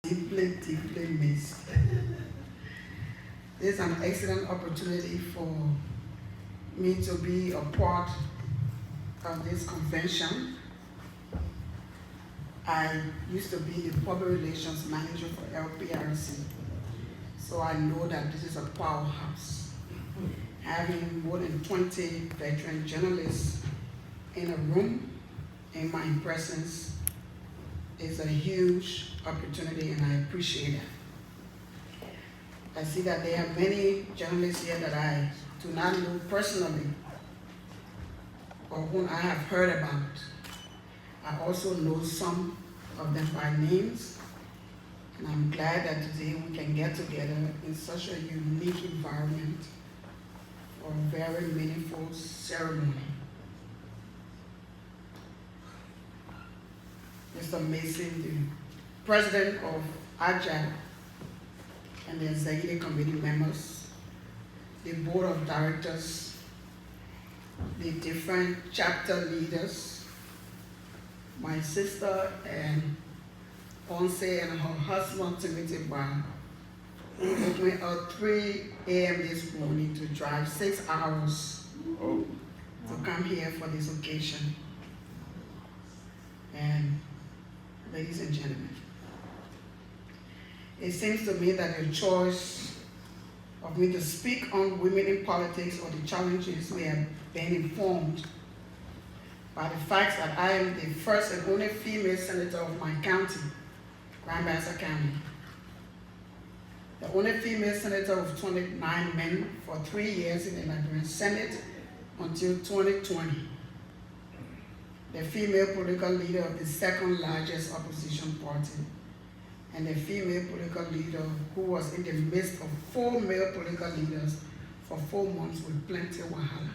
deeply, deeply missed. This is an excellent opportunity for me to be a part of this convention. I used to be the public relations manager for LPRC, so I know that this is a powerhouse. Having more than 20 veteran journalists in a room in my presence is a huge opportunity, and I appreciate it. I see that there are many journalists here that I do not know personally or whom I have heard about. I also know some of them by names, and I'm glad that today we can get together in such a unique environment for a very meaningful ceremony. Mr. Mason, the president of ALJA, and the executive committee members, the board of directors, the different chapter leaders, my sister and Ponce and her husband Timothy Brown, who woke me up 3 a.m. this morning to drive 6 hours to come here for this occasion. And ladies and gentlemen, it seems to me that your choice of me to speak on women in politics or the challenges may have been informed by the fact that I am the first and only female senator of my county, Bassa County. The only female senator of 29 men for 3 years in the Liberian Senate until 2020. The female political leader of the second largest opposition party, and the female political leader who was in the midst of 4 male political leaders for 4 months with plenty of wahala.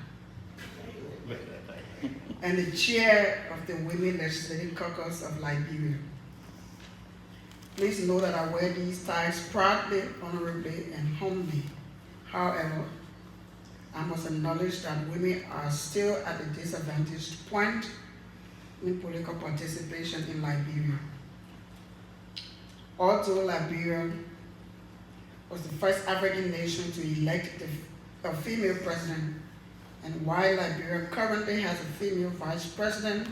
And the chair of the Women Legislative Caucus of Liberia. Please know that I wear these ties proudly, honorably, and humbly. However, I must acknowledge that women are still at a disadvantaged point in political participation in Liberia. Although Liberia was the first African nation to elect a female president, and while Liberia currently has a female vice president,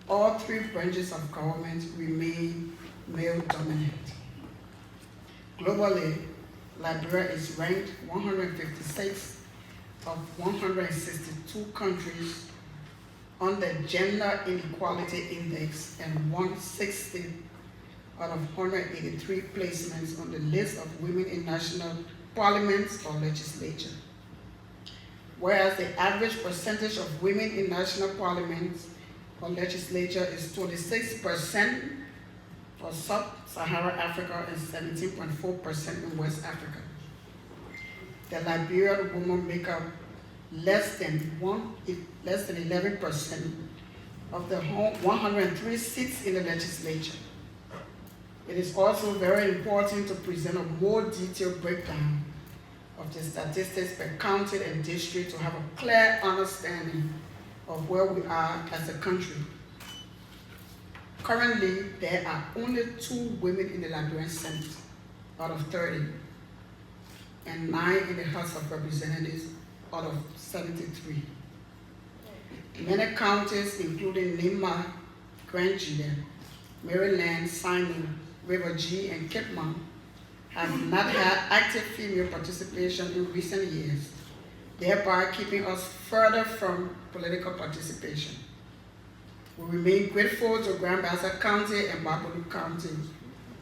all 3 branches of government remain male dominant. Globally, Liberia is ranked 156 of 162 countries on the Gender Inequality Index and 160 out of 183 placements on the list of women in national parliaments or legislature. Whereas the average percentage of women in national parliaments or legislature is 26% for sub-Saharan Africa and 17.4% in West Africa. The Liberian women make up less than 11% of the 103 seats in the legislature. It is also very important to present a more detailed breakdown of the statistics per county and district to have a clear understanding of where we are as a country. Currently, there are only 2 women in the Liberian Senate out of 30, and 9 in the House of Representatives out of 73. Many counties, including Lima, Grand Julian, Maryland, Simon, River G, and Cape Mount, have not had active female participation in recent years, thereby keeping us further from political participation. We remain grateful to Grand Bassa County and Barbary County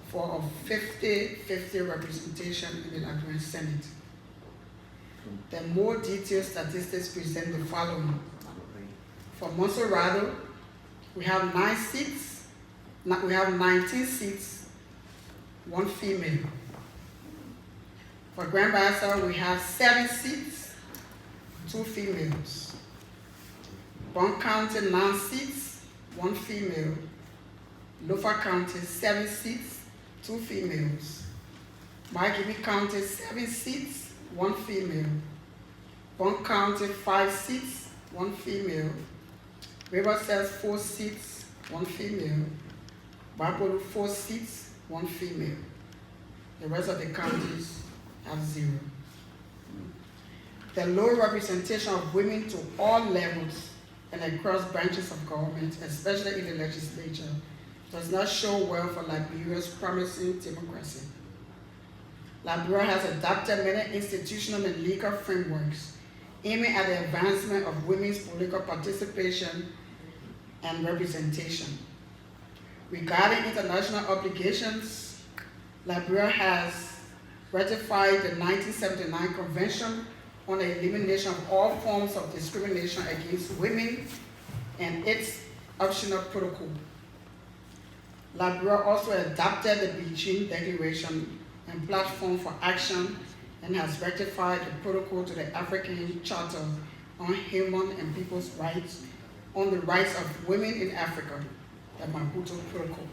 for a 50-50 representation in the Liberian Senate. The more detailed statistics present the following. For Monserrado, we have 9 seats. We have 19 seats, 1 female. For Grand Bassa, we have 7 seats, 2 females. Bon County, 9 seats, 1 female. Lofa County, 7 seats, 2 females. Margibi County, 7 seats, 1 female. Bon County, 5 seats, 1 female. River Cells, 4 seats, 1 female. Barbolu, 4 seats, 1 female. The rest of the counties have 0. The low representation of women to all levels and across branches of government, especially in the legislature, does not show well for Liberia's promising democracy. Liberia has adopted many institutional and legal frameworks aiming at the advancement of women's political participation and representation. Regarding international obligations, Liberia has ratified the 1979 Convention on the Elimination of All Forms of Discrimination Against Women and its optional protocol. Liberia also adopted the Beijing Declaration and Platform for Action and has ratified the protocol to the African Charter on Human and People's Rights on the Rights of Women in Africa, the Maputo Protocol.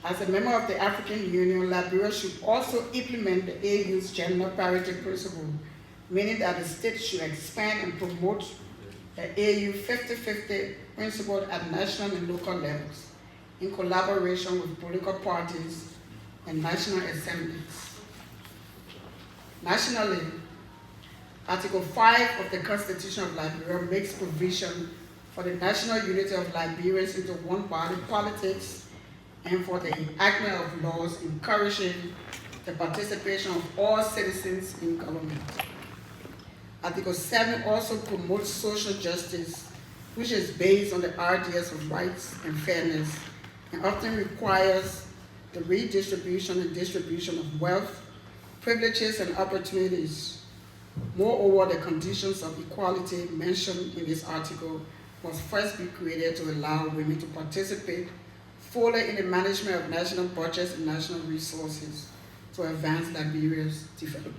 As a member of the African Union, Liberia should also implement the AU's gender parity principle, meaning that the state should expand and promote the AU 50-50 principle at national and local levels, in collaboration with political parties and national assemblies. Nationally, Article 5 of the Constitution of Liberia makes provision for the national unity of Liberians into one body politics and for the enactment of laws encouraging the participation of all citizens in government. Article 7 also promotes social justice, which is based on the ideas of rights and fairness, and often requires the redistribution and distribution of wealth, privileges, and opportunities. Moreover, the conditions of equality mentioned in this article must first be created to allow women to participate fully in the management of national budgets and national resources to advance Liberia's development.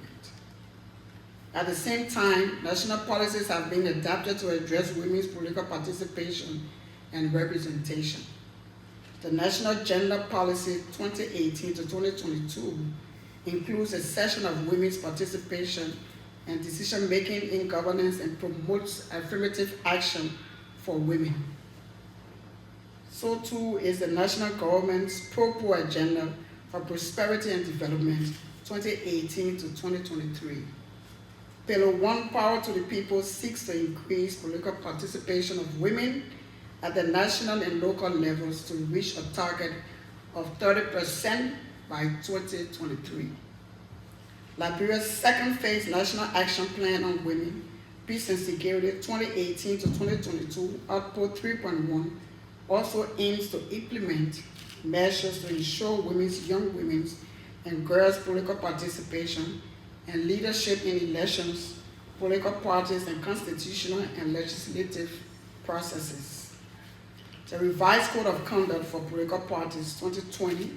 At the same time, national policies have been adapted to address women's political participation and representation. The National Gender Policy 2018 to 2022 includes a section of women's participation and decision-making in governance and promotes affirmative action for women. So too is the national government's Pro-Poor Agenda for Prosperity and Development 2018 to 2023. Pillar 1, Power to the People, seeks to increase political participation of women at the national and local levels to reach a target of 30% by 2023. Liberia's second phase National Action Plan on Women, Peace and Security 2018 to 2022, Output 3.1, also aims to implement measures to ensure young women's and girls' political participation and leadership in elections, political parties, and constitutional and legislative processes. The Revised Code of Conduct for Political Parties 2020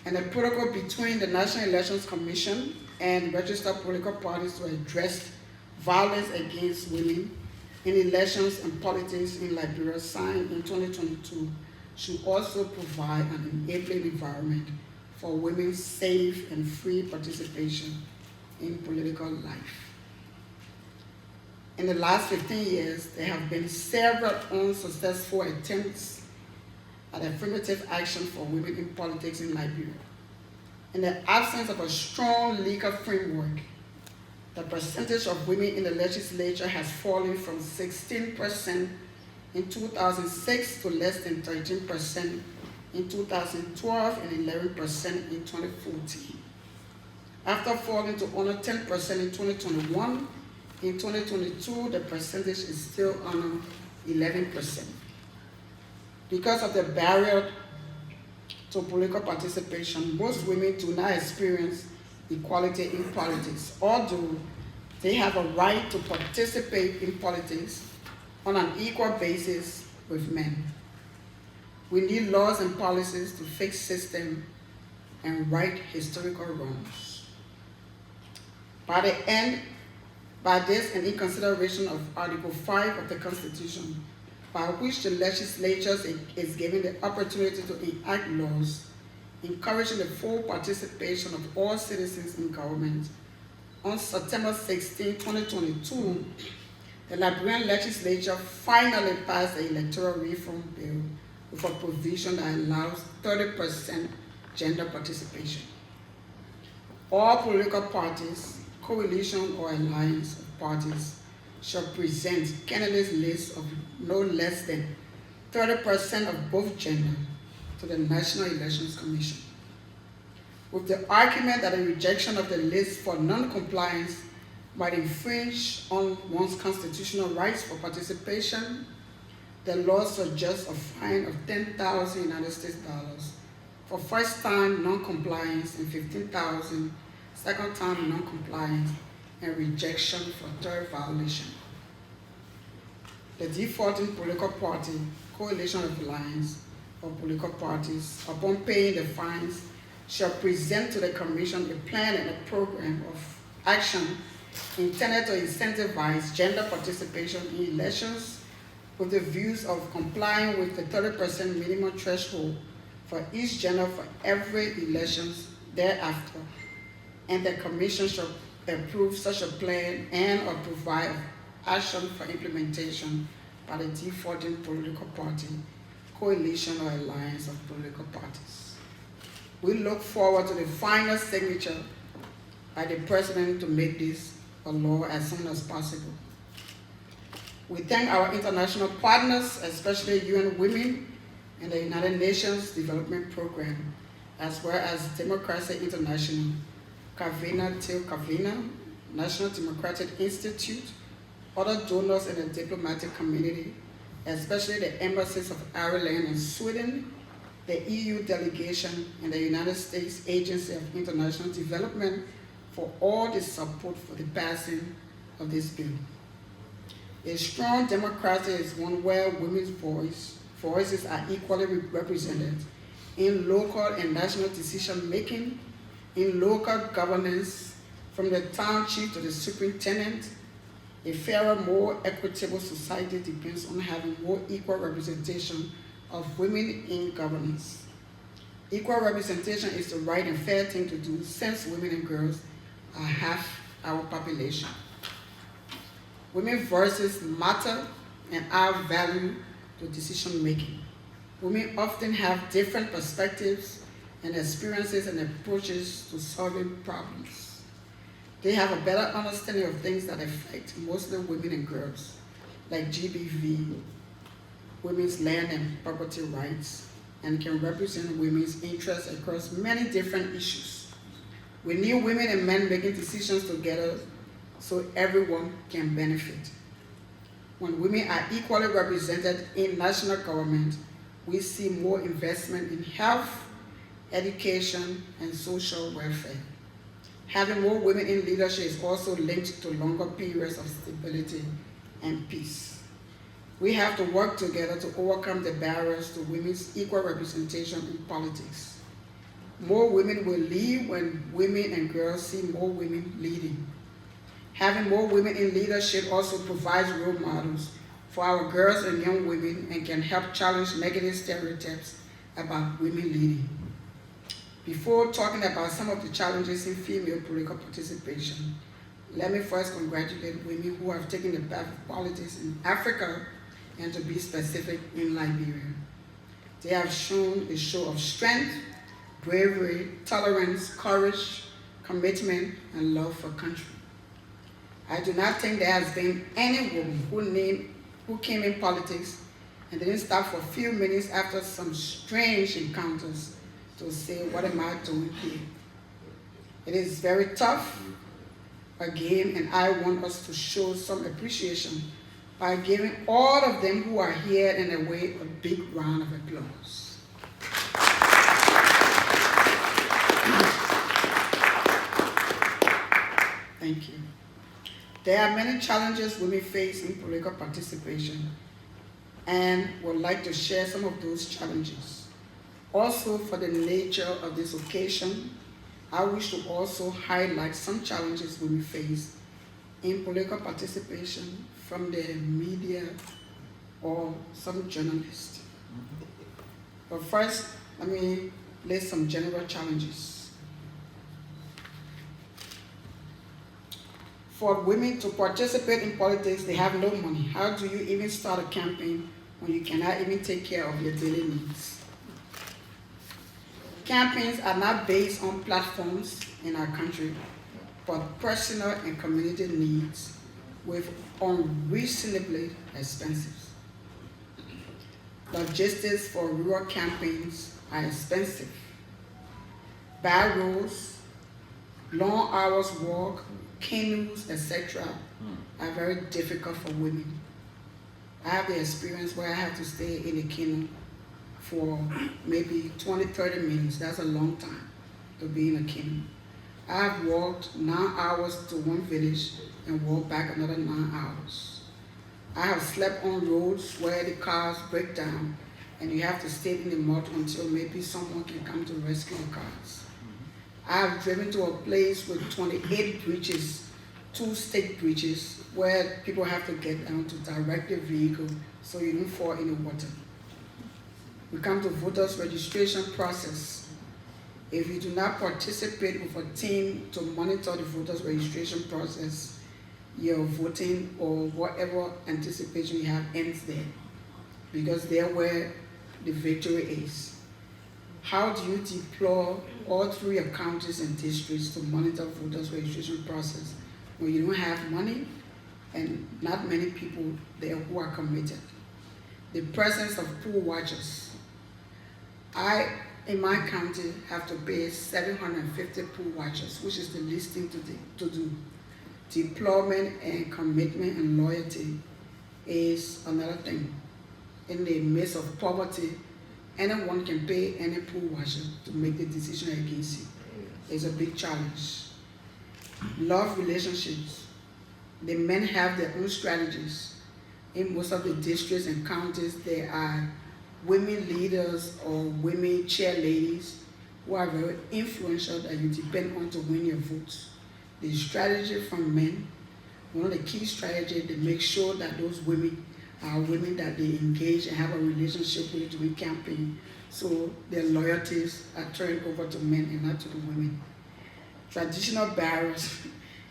and a protocol between the National Elections Commission and registered political parties to address violence against women in elections and politics in Liberia, signed in 2022, should also provide an enabling environment for women's safe and free participation in political life. In the last 15 years, there have been several unsuccessful attempts at affirmative action for women in politics in Liberia. In the absence of a strong legal framework, the percentage of women in the legislature has fallen from 16% in 2006 to less than 13% in 2012 and 11% in 2014. After falling to under 10% in 2021, in 2022, the percentage is still under 11%. Because of the barrier to political participation, most women do not experience equality in politics, although they have a right to participate in politics on an equal basis with men. We need laws and policies to fix system and right historical wrongs. By this and in consideration of Article 5 of the Constitution, by which the legislature is given the opportunity to enact laws encouraging the full participation of all citizens in government, on September 16, 2022, the Liberian legislature finally passed the electoral reform bill with a provision that allows 30% gender participation. All political parties, coalition or alliance of parties shall present candidates lists of no less than 30% of both gender to the National Elections Commission, with the argument that a rejection of the list for non-compliance might infringe on one's constitutional rights for participation. The law suggests a fine of $10,000 United States dollars for first-time non-compliance and $15,000 second-time non-compliance and rejection for third violation. The defaulting political party, coalition of alliance, or political parties, upon paying the fines, shall present to the Commission a plan and a program of action intended to incentivize gender participation in elections with the views of complying with the 30% minimum threshold for each gender for every elections thereafter, and the Commission shall approve such a plan and or provide action for implementation by the defaulting political party, coalition or alliance of political parties. We look forward to the final signature by the President to make this a law as soon as possible. We thank our international partners, especially UN Women and the United Nations Development Program, as well as Democracy International, Kavina Til Kavina, National Democratic Institute, other donors in the diplomatic community, especially the embassies of Ireland and Sweden, the EU delegation, and the United States Agency of International Development for all the support for the passing of this bill. A strong democracy is one where women's voices are equally represented in local and national decision making, in local governance, from the town chief to the superintendent. A fairer, more equitable society depends on having more equal representation of women in governance. Equal representation is the right and fair thing to do, since women and girls are half our population. Women's voices matter and add value to decision making. Women often have different perspectives and experiences and approaches to solving problems. They have a better understanding of things that affect mostly women and girls, like GBV, women's land and property rights, and can represent women's interests across many different issues. We need women and men making decisions together so everyone can benefit. When women are equally represented in national government, we see more investment in health, education, and social welfare. Having more women in leadership is also linked to longer periods of stability and peace. We have to work together to overcome the barriers to women's equal representation in politics. More women will lead when women and girls see more women leading. Having more women in leadership also provides role models for our girls and young women and can help challenge negative stereotypes about women leading. Before talking about some of the challenges in female political participation, let me first congratulate women who have taken the path of politics in Africa, and to be specific, in Liberia. They have shown a show of strength, bravery, tolerance, courage, commitment, and love for country. I do not think there has been any woman who came in politics and didn't stop for a few minutes after some strange encounters to say, what am I doing here? It is very tough, a game, and I want us to show some appreciation by giving all of them who are here in a way a big round of applause. Thank you. There are many challenges women face in political participation, and would like to share some of those challenges. Also, for the nature of this occasion, I wish to also highlight some challenges women face in political participation from the media or some journalists. But first, let me list some general challenges. For women to participate in politics, they have no money. How do you even start a campaign when you cannot even take care of your daily needs? Campaigns are not based on platforms in our country, but personal and community needs with unreasonably expensive. Logistics for rural campaigns are expensive. Bad roads, long hours walk, canoes, etc. are very difficult for women. I have the experience where I have to stay in a canoe for maybe 20, 30 minutes. That's a long time to be in a canoe. I have walked 9 hours to one village and walked back another 9 hours. I have slept on roads where the cars break down and you have to stay in the mud until maybe someone can come to rescue the cars. I have driven to a place with 28 bridges, 2 state bridges, where people have to get down to direct the vehicle so you don't fall in the water. We come to voters registration process. If you do not participate with a team to monitor the voters registration process, your voting or whatever anticipation you have ends there, because they're where the victory is. How do you deploy all 3 counties and districts to monitor voters registration process when you don't have money and not many people there who are committed? The presence of poll watchers. I, in my county, have to pay 750 poll watchers, which is the least thing to do. Deployment and commitment and loyalty is another thing. In the midst of poverty, anyone can pay any poll watcher to make the decision against you. It's a big challenge. Love relationships. The men have their own strategies. In most of the districts and counties, there are women leaders or women cheerleaders who are very influential that you depend on to win your votes. The strategy from men, one of the key strategies, they make sure that those women are women that they engage and have a relationship with during campaign, so their loyalties are turned over to men and not to the women. Traditional barriers,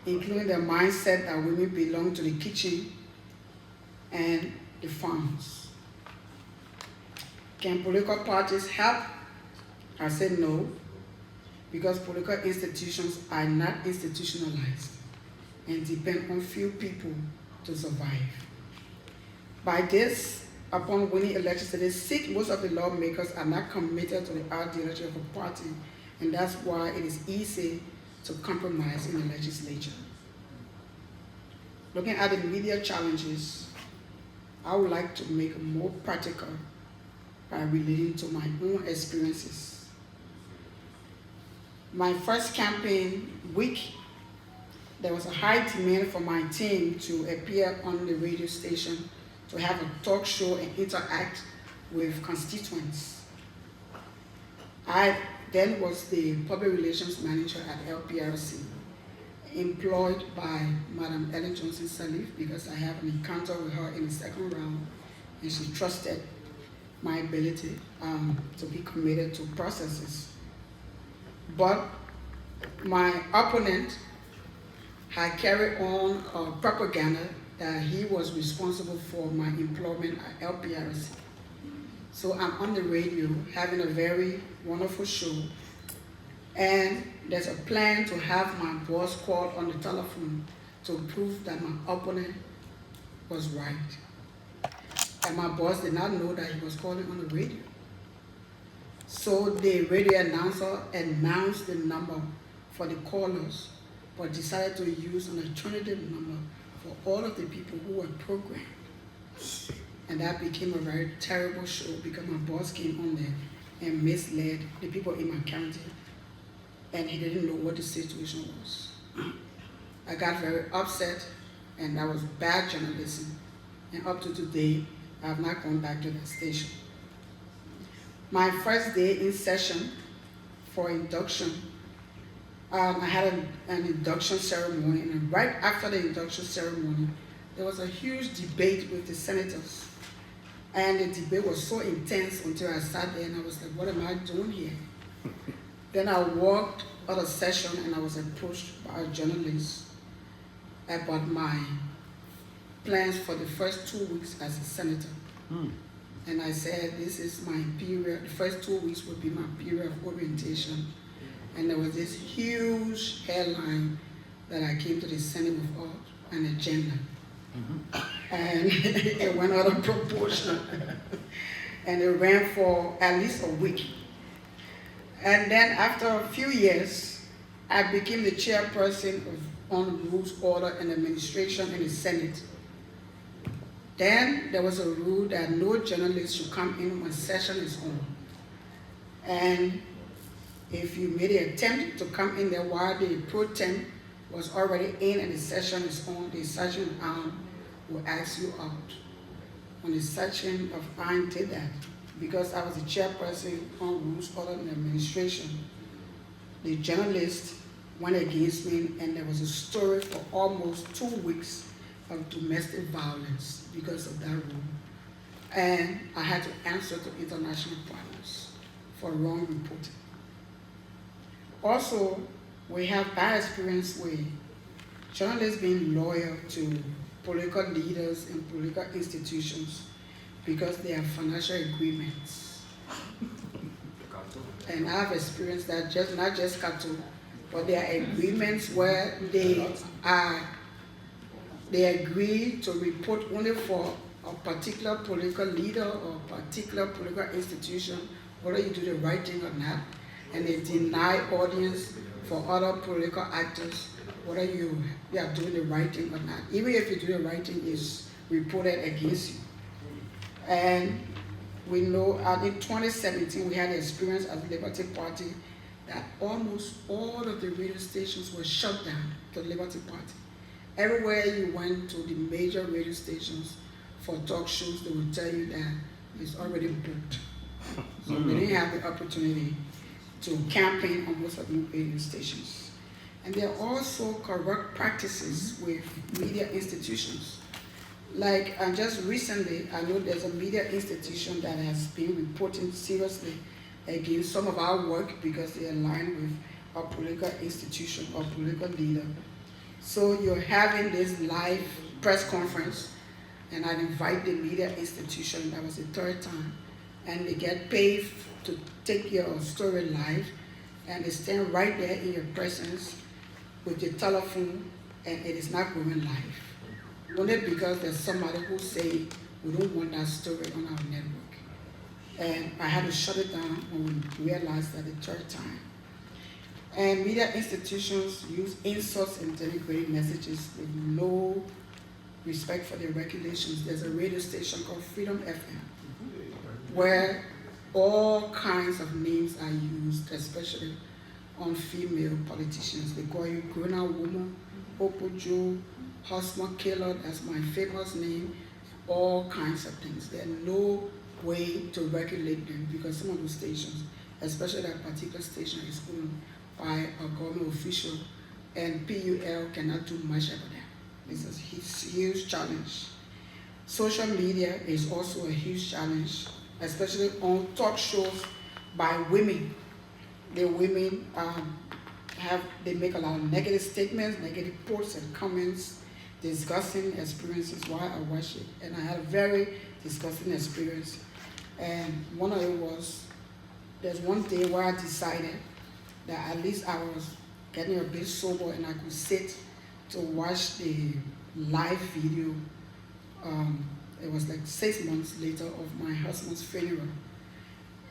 including the mindset that women belong to the kitchen and the farms. Can political parties help? I said no, because political institutions are not institutionalized and depend on few people to survive. By this, upon winning elections, they see most of the lawmakers are not committed to the ideology of a party, and that's why it is easy to compromise in the legislature. Looking at the media challenges, I would like to make it more practical by relating to my own experiences. My first campaign week, there was a high demand for my team to appear on the radio station to have a talk show and interact with constituents. I then was the public relations manager at LPRC, employed by Madam Ellen Johnson Sirleaf because I have an encounter with her in the second round and she trusted my ability to be committed to processes. But my opponent had carried on propaganda that he was responsible for my employment at LPRC. So I'm on the radio having a very wonderful show, and there's a plan to have my boss called on the telephone to prove that my opponent was right. And my boss did not know that he was calling on the radio. So the radio announcer announced the number for the callers, but decided to use an alternative number for all of the people who were programmed. And that became a very terrible show because my boss came on there and misled the people in my county, and he didn't know what the situation was. I got very upset, and that was bad journalism. And up to today, I have not gone back to that station. My first day in session for induction, I had an induction ceremony, and right after the induction ceremony, there was a huge debate with the senators. And the debate was so intense until I sat there and I was like, what am I doing here? Then I walked out of session and I was approached by a journalist about my plans for the first 2 weeks as a senator. And I said, this is my period, the first 2 weeks would be my period of orientation. And there was this huge headline that I came to the Senate with an agenda. And it went out of proportion. And it ran for at least a week. And then after a few years, I became the chairperson on Rules, Order, and Administration in the Senate. Then there was a rule that no journalist should come in when session is on. And if you made an attempt to come in there while the pro temp was already in and the session is on, the sergeant will ask you out. When the sergeant of arm did that, because I was the chairperson on Rules, Order, and Administration, the journalist went against me, and there was a story for almost 2 weeks of domestic violence because of that rule. And I had to answer to international partners for wrong reporting. Also, we have bad experience with journalists being loyal to political leaders and political institutions because they have financial agreements. And I've experienced that, not just cattle, but there are agreements where they agree to report only for a particular political leader or a particular political institution, whether you do the right thing or not, and they deny audience for other political actors, whether you are doing the right thing or not. Even if you do the right thing, it's reported against you. And we know in 2017 we had the experience as Liberty Party that almost all of the radio stations were shut down to the Liberty Party. Everywhere you went to the major radio stations for talk shows, they would tell you that it's already booked. So we didn't have the opportunity to campaign on most of the radio stations. And there are also corrupt practices with media institutions. Like just recently, I know there's a media institution that has been reporting seriously against some of our work because they align with a political institution or political leader. So you're having this live press conference, and I invite the media institution, that was the 3rd time, and they get paid to take your story live, and they stand right there in your presence with your telephone, and it is not going live. Only because there's somebody who say, we don't want that story on our network. And I had to shut it down when we realized that the 3rd time. And media institutions use insults and denigrating messages with no respect for the regulations. There's a radio station called Freedom FM, where all kinds of names are used, especially on female politicians. They call you grown-up woman, Opojo, husband killer, that's my famous name, all kinds of things. There's no way to regulate them because some of those stations, especially that particular station, is owned by a government official, and PUL cannot do much about that. It's a huge challenge. Social media is also a huge challenge, especially on talk shows by women. The women they make a lot of negative statements, negative posts and comments, discussing experiences while I watch it. And I had a very disgusting experience. And one of it was, there's one day where I decided that at least I was getting a bit sober and I could sit to watch the live video. It was like 6 months later of my husband's funeral.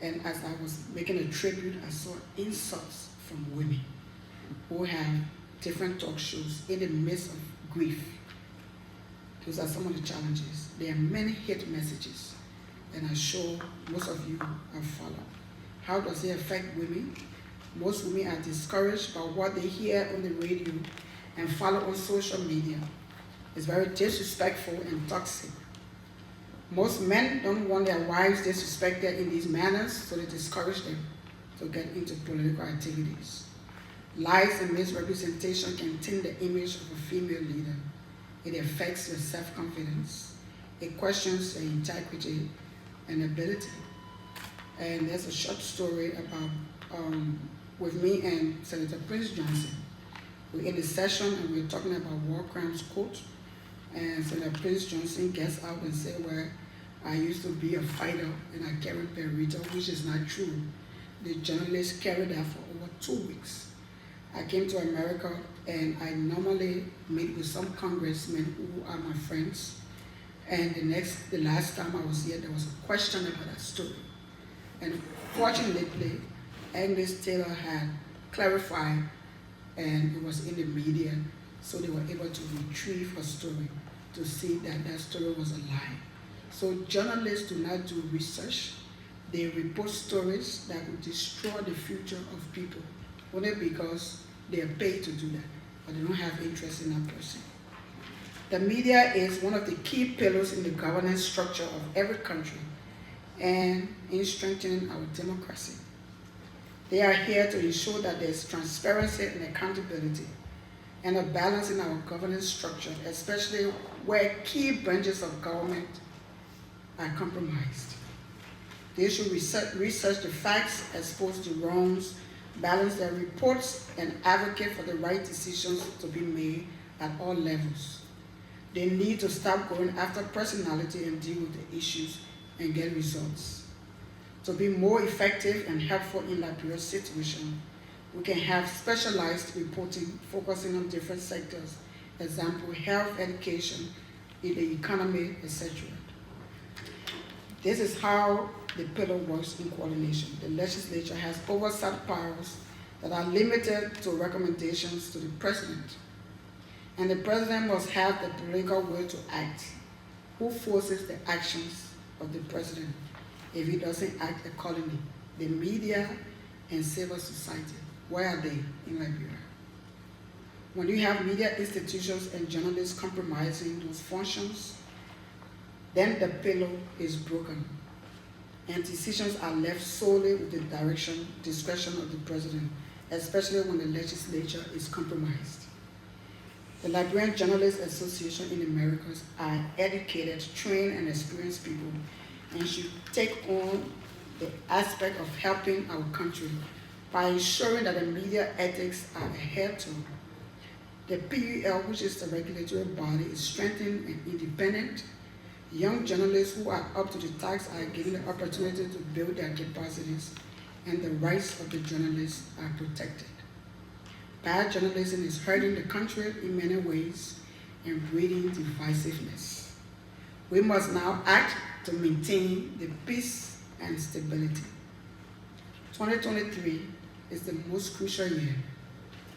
And as I was making a tribute, I saw insults from women who have different talk shows in the midst of grief. Those are some of the challenges. There are many hate messages, and I'm sure most of you have followed. How does it affect women? Most women are discouraged by what they hear on the radio and follow on social media. It's very disrespectful and toxic. Most men don't want their wives disrespected in these manners, so they discourage them to get into political activities. Lies and misrepresentation can tint the image of a female leader. It affects your self-confidence. It questions your integrity and ability. And there's a short story about with me and Senator Prince Johnson. We're in a session and we're talking about war crimes court. And Senator Prince Johnson gets out and says, well, I used to be a fighter and I carried Berito, which is not true. The journalist carried that for over 2 weeks. I came to America and I normally meet with some congressmen who are my friends. And the last time I was here, there was a question about that story. And fortunately, Agnes Taylor had clarified, and it was in the media, so they were able to retrieve her story to see that that story was a lie. So journalists do not do research. They report stories that will destroy the future of people, only because they are paid to do that, but they don't have interest in that person. The media is one of the key pillars in the governance structure of every country and in strengthening our democracy. They are here to ensure that there's transparency and accountability and a balance in our governance structure, especially where key branches of government are compromised. They should research the facts, expose the wrongs, balance their reports, and advocate for the right decisions to be made at all levels. They need to stop going after personality and deal with the issues and get results. To be more effective and helpful in Liberia's situation, we can have specialized reporting focusing on different sectors, example, health, education, in the economy, etc. This is how the pillar works in coordination. The legislature has oversight powers that are limited to recommendations to the president. And the president must have the political will to act. Who forces the actions of the president if he doesn't act accordingly? The media and civil society. Where are they in Liberia? When you have media institutions and journalists compromising those functions, then the pillar is broken, and decisions are left solely with the discretion of the president, especially when the legislature is compromised. The Liberian Journalists Association in the Americas are educated, trained, and experienced people, and should take on the aspect of helping our country by ensuring that the media ethics are adhered to. The PUL, which is the regulatory body, is strengthened and independent. Young journalists who are up to the task are given the opportunity to build their capacities, and the rights of the journalists are protected. Bad journalism is hurting the country in many ways and breeding divisiveness. We must now act to maintain the peace and stability. 2023 is the most crucial year.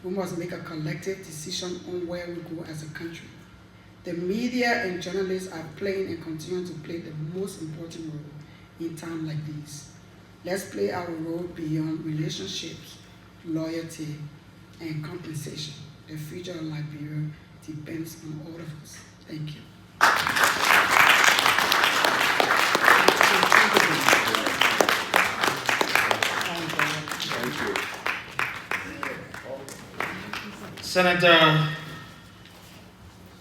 We must make a collective decision on where we go as a country. The media and journalists are playing and continue to play the most important role in times like these. Let's play our role beyond relationships, loyalty, and compensation. The future of Liberia depends on all of us. Thank you. Thank you. Senator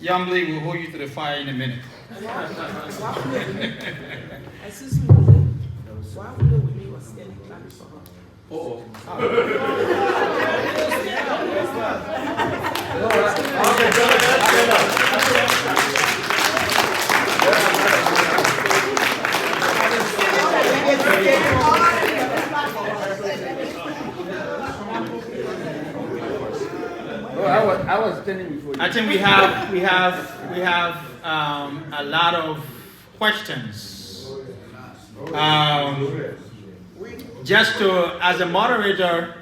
Nyonblee will hold you to the fire in a minute. Excuse me, why would we was getting clapped for her? I was standing before you. I think we have a lot of questions. Just to, as a moderator,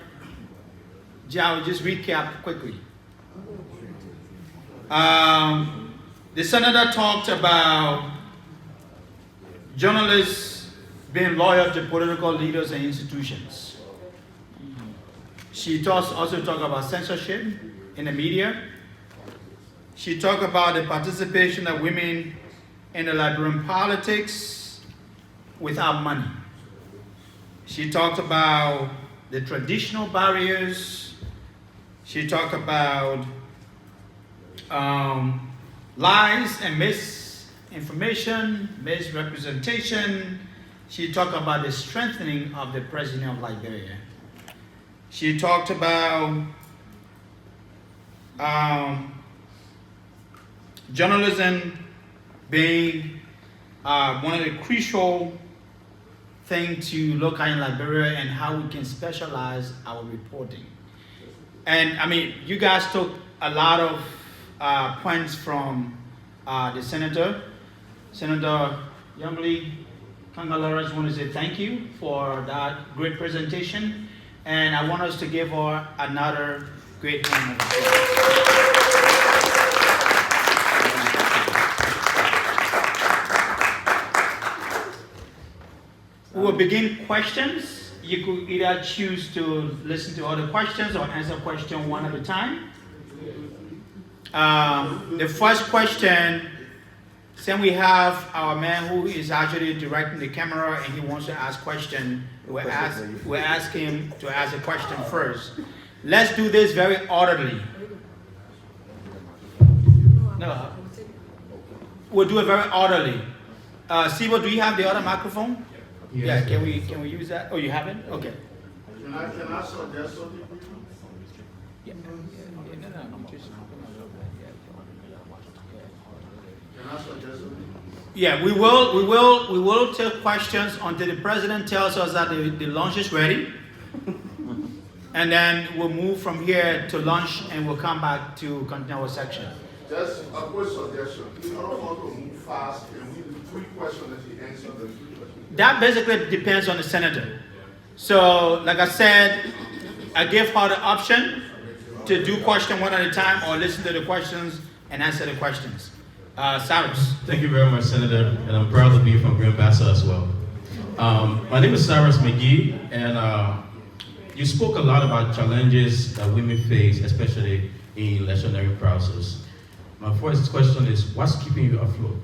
I will just recap quickly. The senator talked about journalists being loyal to political leaders and institutions. She also talked about censorship in the media. She talked about the participation of women in the Liberian politics without money. She talked about the traditional barriers. She talked about lies and misinformation, misrepresentation. She talked about the strengthening of the president of Liberia. She talked about journalism being one of the crucial things to look at in Liberia and how we can specialize our reporting. And I mean, you guys took a lot of points from the Senator Nyonblee. Karnga-Lawrence, want to say thank you for that great presentation, and I want us to give her another great round of applause. We will begin questions. You could either choose to listen to other questions or answer question one at a time. The first question, since we have our man who is actually directing the camera and he wants to ask question, we'll ask him to ask a question first. Let's do this very orderly. No, we'll do it very orderly. Sibo, do you have the other microphone? Yes. Yeah, can we use that? Oh, you haven't? Okay. Can I suggest something? Yeah. Can I suggest something? Yeah, we will take questions until the president tells us that the lunch is ready. And then we'll move from here to lunch and we'll come back to continue our section. Just a quick suggestion. We don't want to move fast and we do 3 questions and he answers the 3 questions. That basically depends on the senator. So, like I said, I give her the option to do question one at a time or listen to the questions and answer the questions. Cyrus. Thank you very much, Senator, and I'm proud to be from Grand Bassa as well. My name is Cyrus McGee, and you spoke a lot about challenges that women face, especially in electionary process. My first question is, what's keeping you afloat?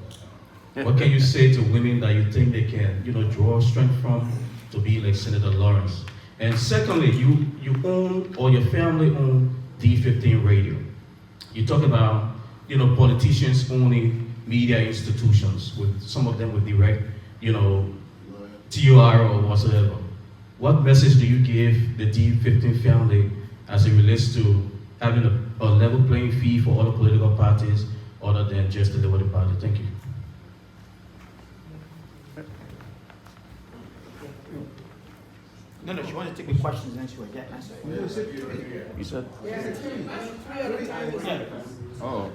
What can you say to women that you think they can, draw strength from to be like Senator Lawrence? And secondly, you own, or your family own, D15 Radio. You talk about, politicians owning media institutions, with some of them with direct, TOR or whatsoever. What message do you give the D15 family as it relates to having a level playing field for other political parties other than just the Liberty Party? Thank you. No, she wanted to take the questions and then she would get answer. You said? Yeah. Oh,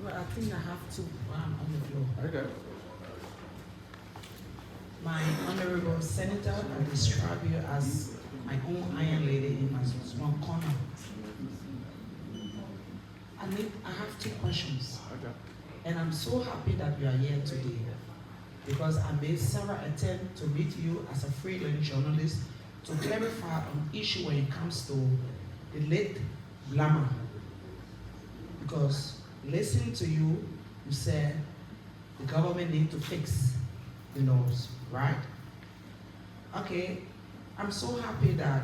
Well, I think I have to on the floor. okay. My honorable senator, I describe you as my own iron lady in my small corner. I have 2 questions. Okay. And I'm so happy that you are here today because I made several attempts to meet you as a freelance journalist to clarify an issue when it comes to the late Blama. Because listening to you, you said the government need to fix the laws, right? Okay, I'm so happy that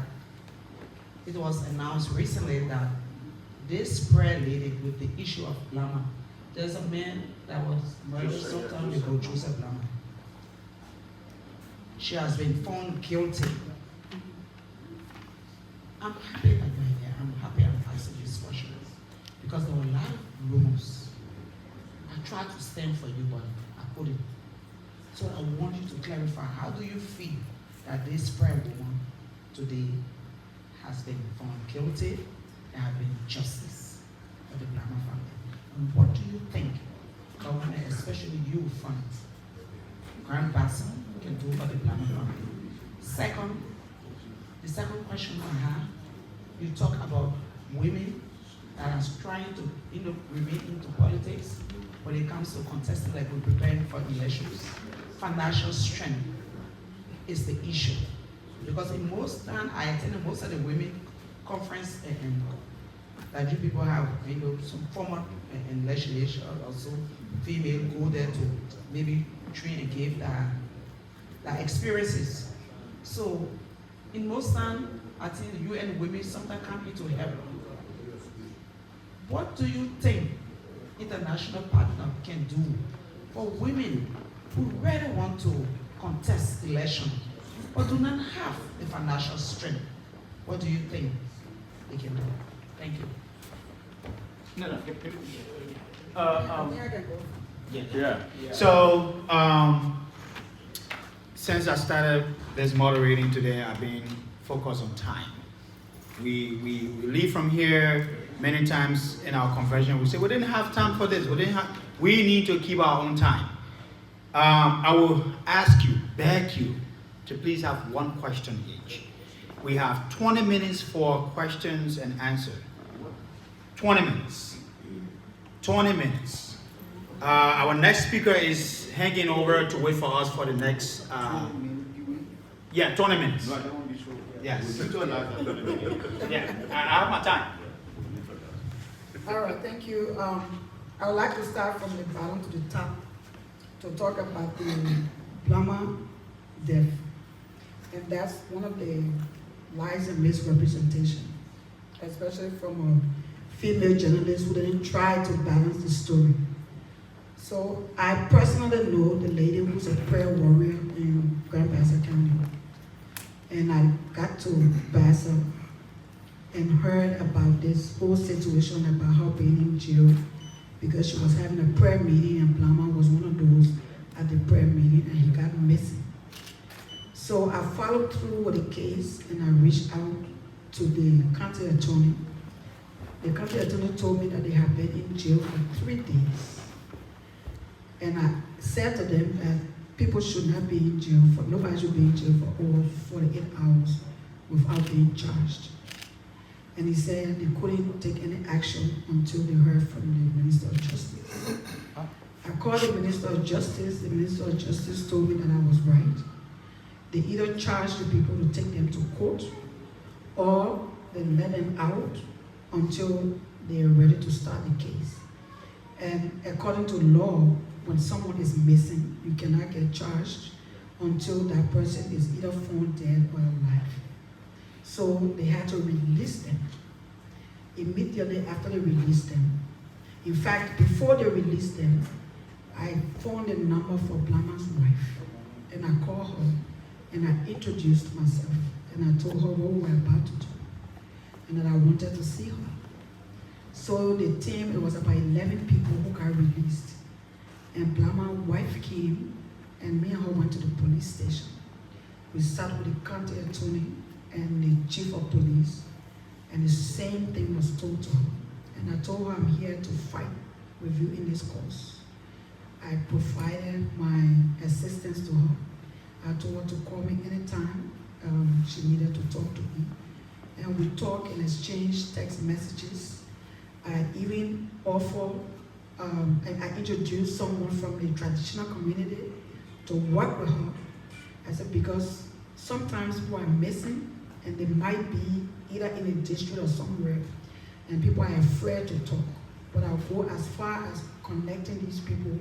it was announced recently that this prayer lady with the issue of Blama, there's a man that was murdered some time ago, Joseph Blama. She has been found guilty. I'm happy that you're here. I'm happy I'm asking this question because there were a lot of rumors. I tried to stand for you, but I couldn't. So I want you to clarify, how do you feel that this prayer woman today has been found guilty and have been justice for the Blama family? And what do you think government, especially you from Grand Bassa, can do for the Blama family? The second question I have, you talk about women that are trying to remain into politics when it comes to contesting, like we're preparing for elections. Financial strength is the issue. Because in most time, I attended most of the women conference that you people have, some former legislation, also female go there to maybe train and give that experiences. So in most time, I think you and women sometimes come into help. What do you think international partner can do for women who really want to contest election but do not have the financial strength? What do you think they can do? Thank you. No. Yeah. So, since I started this moderating today, I've been focused on time. We leave from here many times in our convention. We say we didn't have time for this. We need to keep our own time. I will ask you, beg you, to please have one question each. We have 20 minutes for questions and answers. 20 minutes. 20 minutes. Our next speaker is hanging over to wait for us for the next, 20 minutes. Yes. Yeah, I have my time. All right, thank you. I would like to start from the bottom to the top to talk about the Blama death. And that's one of the lies and misrepresentation, especially from a female journalist who didn't try to balance the story. So I personally know the lady who's a prayer warrior in Grand Bassa County. And I got to Bassa and heard about this whole situation about her being in jail because she was having a prayer meeting and Blama was one of those at the prayer meeting and he got missing. So I followed through with the case and I reached out to the county attorney. The county attorney told me that they have been in jail for 3 days. And I said to them that people should not be in jail, nobody should be in jail for over 48 hours without being charged. And he said they couldn't take any action until they heard from the Minister of Justice. I called the Minister of Justice. The Minister of Justice told me that I was right. They either charge the people to take them to court or they let them out until they are ready to start the case. And according to law, when someone is missing, you cannot get charged until that person is either found dead or alive. So they had to release them. Immediately after they released them, in fact, before they released them, I found a number for Blama's wife, and I called her, and I introduced myself, and I told her what we were about to do, and that I wanted to see her. So the team, it was about 11 people who got released, and Blama's wife came, and me and her went to the police station. We sat with the county attorney and the chief of police, and the same thing was told to her. And I told her, I'm here to fight with you in this cause. I provided my assistance to her. I told her to call me anytime she needed to talk to me. And we talked and exchanged text messages. I even offered, and I introduced someone from the traditional community to work with her. I said, because sometimes people are missing and they might be either in a district or somewhere, and people are afraid to talk. But I'll go as far as connecting these people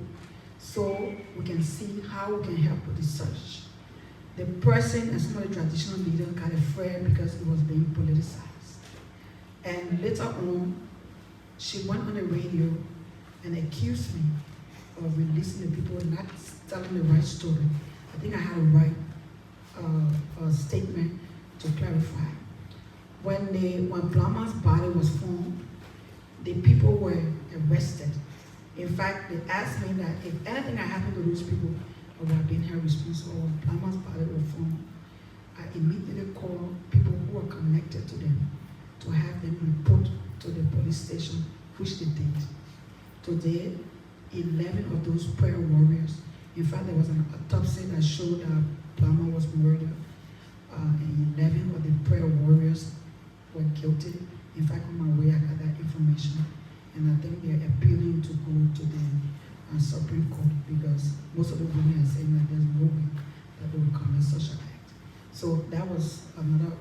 so we can see how we can help with the search. The person, and some of the traditional leaders, got afraid because it was being politicized. And later on, she went on the radio and accused me of releasing the people and not telling the right story. I think I had to write a statement to clarify. When Blama's body was found, the people were arrested. In fact, they asked me that if anything had happened to those people, I would have been held responsible. When Blama's body was found, I immediately called people who were connected to them to have them report to the police station, which they did. Today, 11 of those prayer warriors, in fact, there was an autopsy that showed that Blama was murdered, and 11 of the prayer warriors were guilty. In fact, on my way, I got that information, and I think they're appealing to go to the Supreme Court because most of the women are saying that there's no way that they will commit such an act. So that was another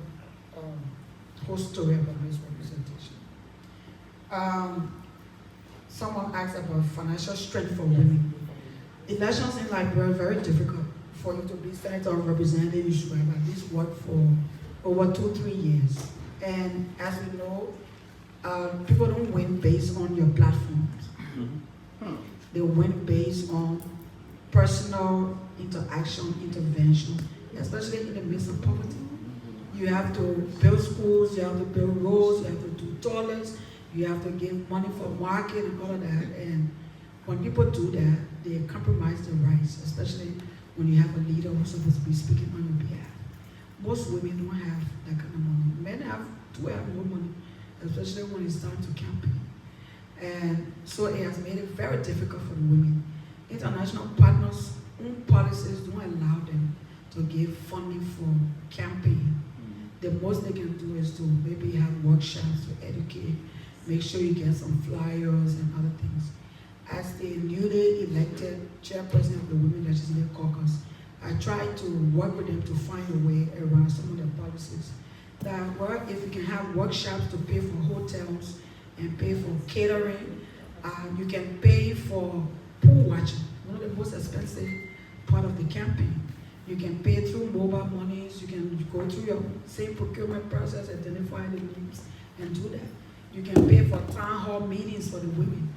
whole story about misrepresentation. Someone asked about financial strength for women. Elections in Liberia are very difficult. For you to be senator or representative, you should have at least worked for over 2-3 years. And as we know, people don't win based on your platforms. They win based on personal interaction, intervention, especially in the midst of poverty. You have to build schools, you have to build roads, you have to do toilets, you have to give money for market and all of that. And when people do that, they compromise their rights, especially when you have a leader who's supposed to be speaking on your behalf. Most women don't have that kind of money. Men do have more money, especially when it's time to campaign. And so it has made it very difficult for the women. International partners' own policies don't allow them to give funding for campaign. The most they can do is to maybe have workshops to educate, make sure you get some flyers and other things. As the newly elected chairperson of the Women Legislative Caucus, I tried to work with them to find a way around some of their policies. That, well, if you can have workshops to pay for hotels and pay for catering, you can pay for pool watching, one of the most expensive part of the campaign. You can pay through mobile monies, you can go through your same procurement process, identify the needs, and do that. You can pay for town hall meetings for the women,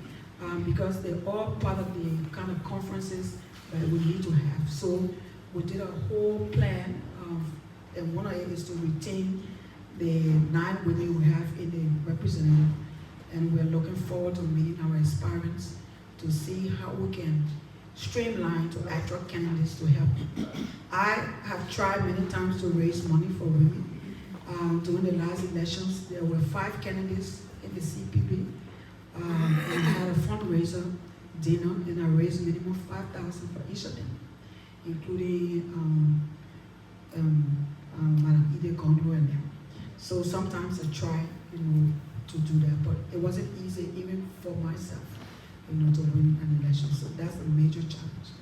because they're all part of the kind of conferences that we need to have. So we did a whole plan, and one of it is to retain the 9 women we have in the representative, and we're looking forward to meeting our aspirants to see how we can streamline to attract candidates to help. I have tried many times to raise money for women. During the last elections, there were 5 candidates in the CPB, and I had a fundraiser dinner, and I raised minimum $5,000 for each of them, including Madam Ide Kondo and them. So sometimes I try, to do that, but it wasn't easy even for myself, to win an election. So that's a major challenge.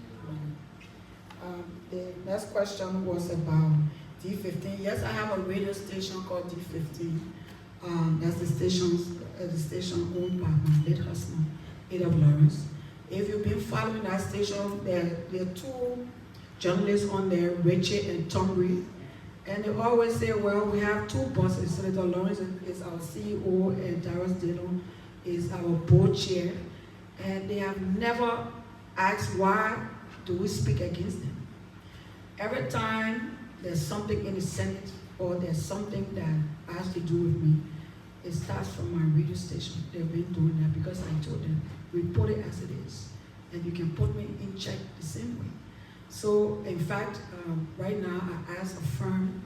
The next question was about D15. Yes, I have a radio station called D15. That's the station owned by my late husband, Karnga-Lawrence. If you've been following that station, there are 2 journalists on there, Richard and Tom Reed. And they always say, well, we have 2 bosses. Senator Lawrence is our CEO, and Darius Dillon is our board chair. And they have never asked why do we speak against them. Every time there's something in the Senate or there's something that has to do with me, it starts from my radio station. They've been doing that because I told them, report it as it is. And you can put me in check the same way. So, in fact, right now I asked a firm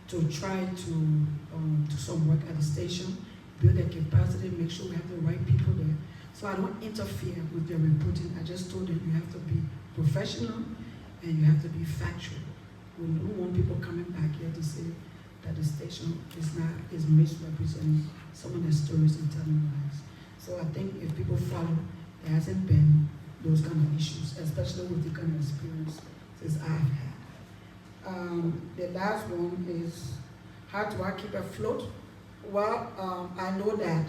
to try to do some work at the station, build their capacity, make sure we have the right people there. So I don't interfere with their reporting. I just told them you have to be professional and you have to be factual. We don't want people coming back here to say that the station is misrepresenting some of their stories and telling lies. So I think if people follow, there hasn't been those kind of issues, especially with the kind of experiences I've had. The last one is, how do I keep afloat? Well, I know that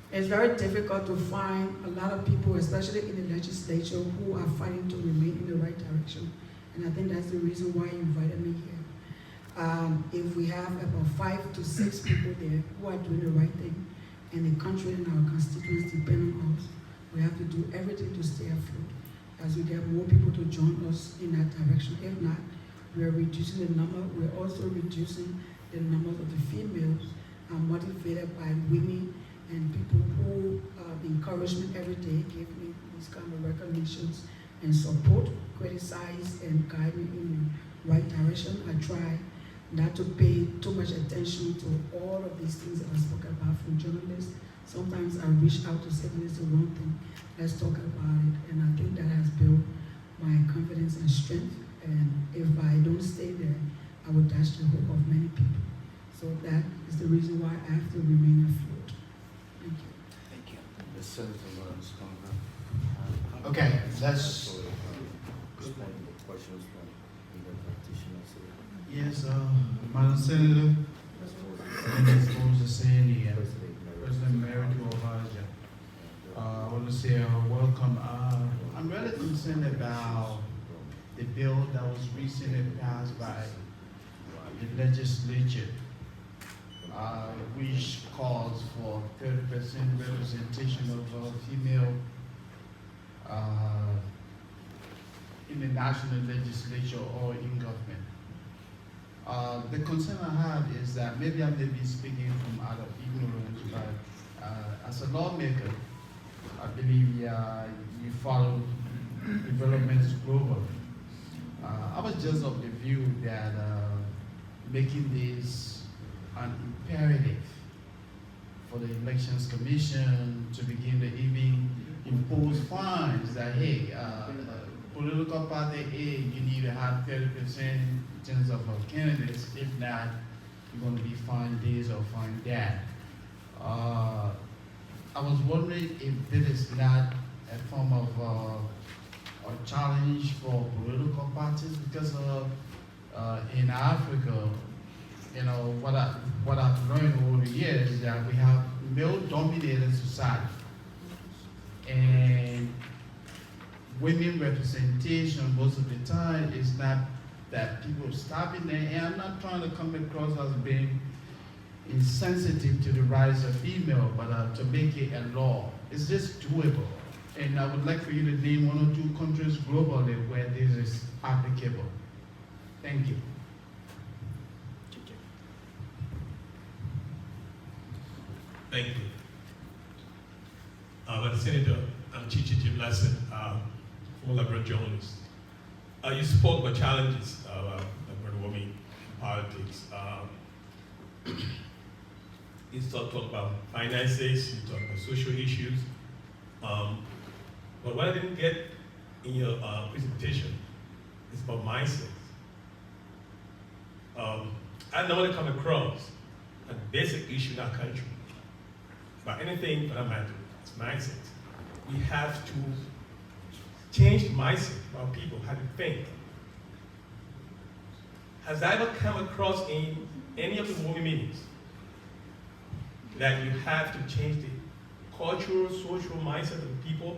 it's very difficult to find a lot of people, especially in the legislature, who are fighting to remain in the right direction. And I think that's the reason why you invited me here. If we have about 5 to 6 people there who are doing the right thing, and the country and our constituents depend on us, we have to do everything to stay afloat as we get more people to join us in that direction. If not, we are reducing the number. We're also reducing the number of the females motivated by women and people who encourage me every day, give me these kind of recognitions and support, criticize, and guide me in the right direction. I try not to pay too much attention to all of these things that I spoke about from journalists. Sometimes I reach out to say, this is the wrong thing, let's talk about it. And I think that has built my confidence and strength. And if I don't stay there, I will dash the hope of many people. So that is the reason why I have to remain afloat. Thank you. Thank you. The Senator Lawrence Karnga. Okay, let's. Respond to the questions from the practitioners. Yes, Madam Senator, and as opposed to saying President Emeritus of ALJA, I want to say welcome. I'm really concerned about the bill that was recently passed by the legislature, which calls for 30% representation of female in the national legislature or in government. The concern I have is that maybe I may be speaking from out of ignorance, but as a lawmaker, I believe you follow development is global. I was just of the view that making this an imperative for the Elections Commission to begin to even impose fines that, hey, political party A, you need to have 30% in terms of candidates. If not, you're going to be fined this or fined that. I was wondering if this is not a form of a challenge for political parties, because in Africa, you know, what I've learned over the years is that we have male-dominated society, and women representation most of the time is not that people stopping there. And I'm not trying to come across as being insensitive to the rights of female, but to make it a law. It's just doable. And I would like for you to name 1 or 2 countries globally where this is applicable. Thank you. Thank you. Madam Senator, I'm Chichi Jim Lasson, former Liberian journalist. You spoke about challenges of Liberian women in politics. You talked about finances, you talked about social issues. But what I didn't get in your presentation is about mindset. I normally come across a basic issue in our country. About anything for that matter, it's mindset. We have to change the mindset of our people, how to think. Has that ever come across in any of the women meetings that you have to change the cultural, social mindset of the people?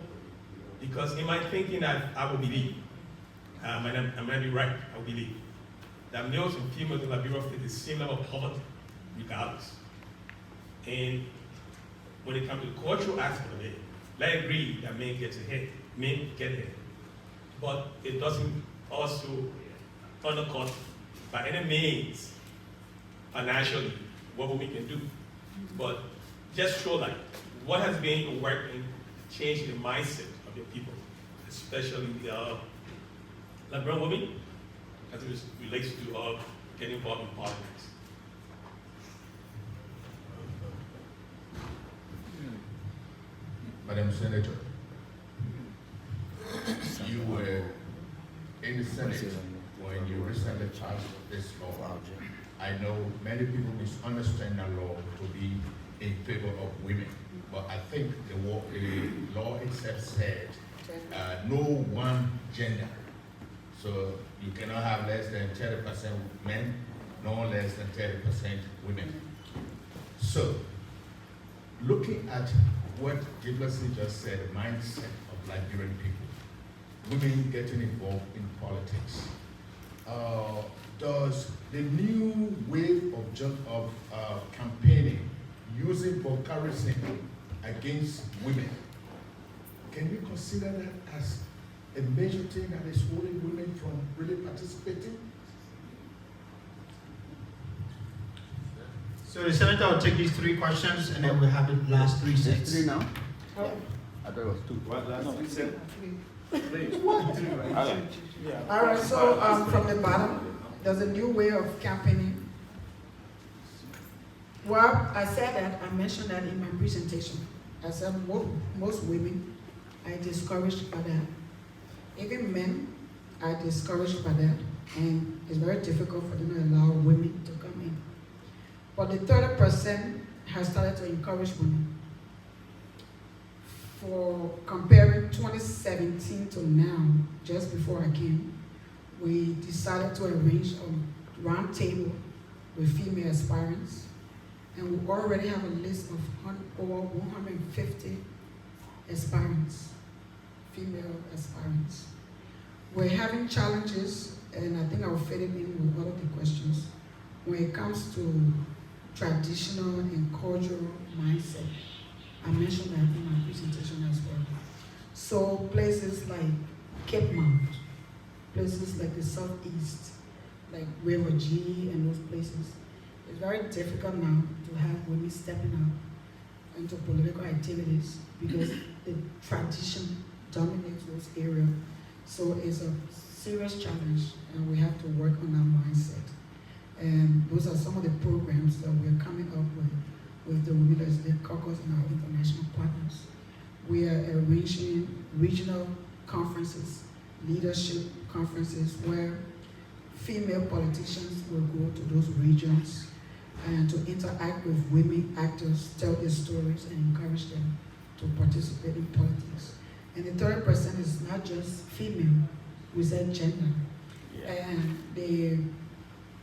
Because in my thinking, I will believe, I might be right, I will believe, that males and females in Liberia face the same level of poverty, regardless. And when it comes to the cultural aspect of it, I agree that men get ahead, but it doesn't also undercut by any means financially what we can do. But just show like what has been your work in changing the mindset of your people, especially the Liberian women, as it relates to getting involved in politics. Madam Senator, you were in the Senate when you recently passed this law. I know many people misunderstand the law to be in favor of women, but I think the law itself said no one gender. So you cannot have less than 30% men, no less than 30% women. So, looking at what Giblasi just said, the mindset of Liberian people, women getting involved in politics, does the new wave of campaigning using vulgarism against women, can we consider that as a major thing that is holding women from really participating? So the Senator will take these 3 questions and then we'll have the last 3 sets. 3 now? Oh. I thought it was 2. What last 3 said? All right, so from the bottom, there's a new way of campaigning. Well, I said that, I mentioned that in my presentation. I said most women are discouraged by that. Even men are discouraged by that, and it's very difficult for them to allow women to come in. But the 30% has started to encourage women. For comparing 2017 to now, just before I came, we decided to arrange a round table with female aspirants, and we already have a list of over 150 aspirants, female aspirants. We're having challenges, and I think I'll fit it in with all of the questions, when it comes to traditional and cultural mindset. I mentioned that in my presentation as well. So places like Cape Mount, places like the Southeast, like River G and those places, it's very difficult now to have women stepping out into political activities because the tradition dominates those areas. So it's a serious challenge, and we have to work on our mindset. And those are some of the programs that we're coming up with the Women Legislative Caucus and our international partners. We are arranging regional conferences, leadership conferences, where female politicians will go to those regions and to interact with women actors, tell their stories, and encourage them to participate in politics. And the 30% is not just female, we said gender. And the